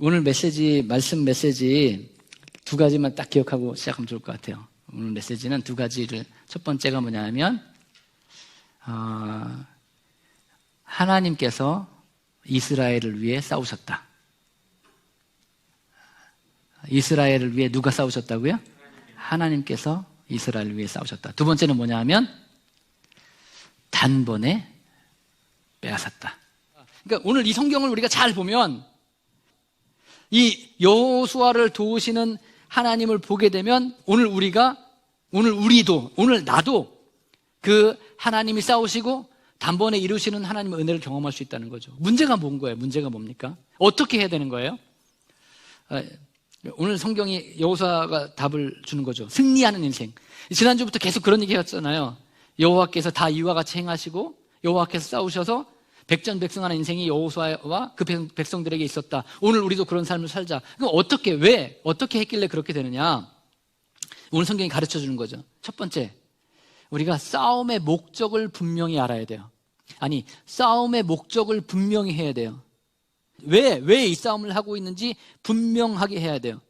오늘 말씀 메시지 두 가지만 딱 기억하고 시작하면 좋을 것 같아요. 오늘 메시지는 두 가지를, 첫 번째가 뭐냐면, 하나님께서 이스라엘을 위해 싸우셨다. 이스라엘을 위해 누가 싸우셨다고요? 하나님께서 이스라엘을 위해 싸우셨다. 두 번째는 뭐냐면, 단번에 빼앗았다. 그러니까 오늘 이 성경을 우리가 잘 보면, 이 여호수아를 도우시는 하나님을 보게 되면 오늘 나도 그 하나님이 싸우시고 단번에 이루시는 하나님의 은혜를 경험할 수 있다는 거죠. 문제가 뭔 거예요? 문제가 뭡니까? 어떻게 해야 되는 거예요? 오늘 성경이 여호수아가 답을 주는 거죠. 승리하는 인생. 지난주부터 계속 그런 얘기 했잖아요. 여호와께서 다 이와 같이 행하시고 여호와께서 싸우셔서 백전백승하는 인생이 여호수아와 그 백성들에게 있었다. 오늘 우리도 그런 삶을 살자. 그럼 어떻게 했길래 그렇게 되느냐? 오늘 성경이 가르쳐 주는 거죠. 첫 번째, 우리가 싸움의 목적을 분명히 알아야 돼요. 아니, 싸움의 목적을 분명히 해야 돼요. 왜 이 싸움을 하고 있는지 분명하게 해야 돼요.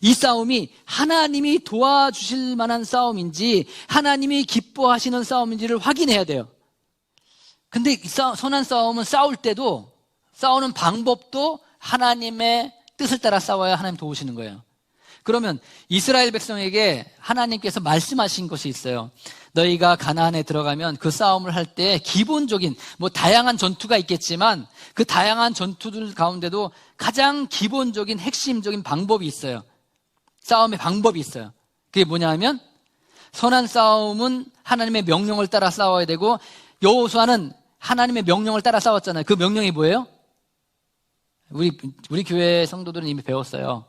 이 싸움이 하나님이 도와주실 만한 싸움인지 하나님이 기뻐하시는 싸움인지를 확인해야 돼요. 근데 이 선한 싸움은 싸울 때도, 싸우는 방법도 하나님의 뜻을 따라 싸워야 하나님 도우시는 거예요. 그러면 이스라엘 백성에게 하나님께서 말씀하신 것이 있어요. 너희가 가나안에 들어가면 그 싸움을 할 때 기본적인, 다양한 전투가 있겠지만 그 다양한 전투들 가운데도 가장 기본적인 핵심적인 방법이 있어요. 싸움의 방법이 있어요. 그게 뭐냐 하면, 선한 싸움은 하나님의 명령을 따라 싸워야 되고, 여호수아는 하나님의 명령을 따라 싸웠잖아요. 그 명령이 뭐예요? 우리 교회 성도들은 이미 배웠어요.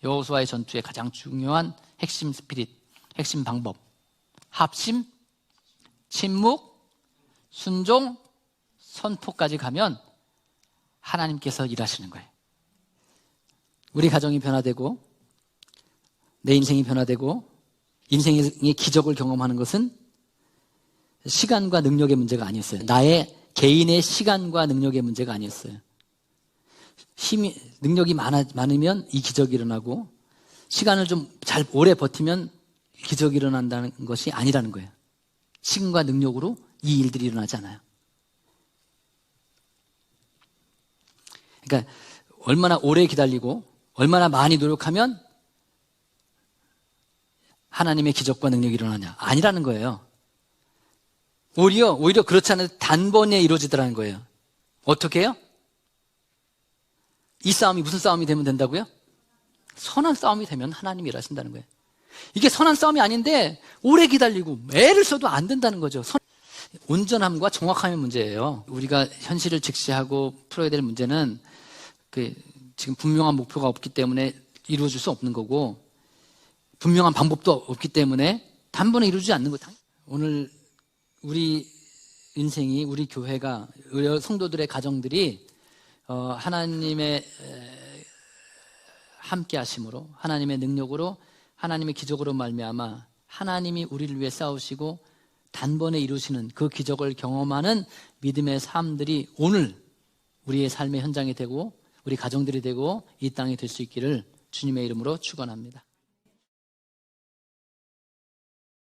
여호수아의 전투의 가장 중요한 핵심 스피릿, 핵심 방법. 합심, 침묵, 순종, 선포까지 가면 하나님께서 일하시는 거예요. 우리 가정이 변화되고 내 인생이 변화되고 인생의 기적을 경험하는 것은 시간과 능력의 문제가 아니었어요. 나의 개인의 시간과 능력의 문제가 아니었어요. 능력이 많으면 이 기적이 일어나고, 시간을 좀 잘 오래 버티면 기적이 일어난다는 것이 아니라는 거예요. 시간과 능력으로 이 일들이 일어나지 않아요. 그러니까 얼마나 오래 기다리고 얼마나 많이 노력하면 하나님의 기적과 능력이 일어나냐? 아니라는 거예요. 오히려 그렇지 않아도 단번에 이루어지더라는 거예요. 어떻게 해요? 이 싸움이 무슨 싸움이 되면 된다고요? 선한 싸움이 되면 하나님이 일하신다는 거예요. 이게 선한 싸움이 아닌데 오래 기다리고 애를 써도 안 된다는 거죠. 온전함과 정확함의 문제예요. 우리가 현실을 직시하고 풀어야 될 문제는 지금 분명한 목표가 없기 때문에 이루어질 수 없는 거고, 분명한 방법도 없기 때문에 단번에 이루어지지 않는 거예요. 오늘 우리 인생이, 우리 교회가, 우리 성도들의 가정들이 하나님의 함께 하심으로, 하나님의 능력으로, 하나님의 기적으로 말미암아 하나님이 우리를 위해 싸우시고 단번에 이루시는 그 기적을 경험하는 믿음의 삶들이 오늘 우리의 삶의 현장이 되고 우리 가정들이 되고 이 땅이 될 수 있기를 주님의 이름으로 축원합니다.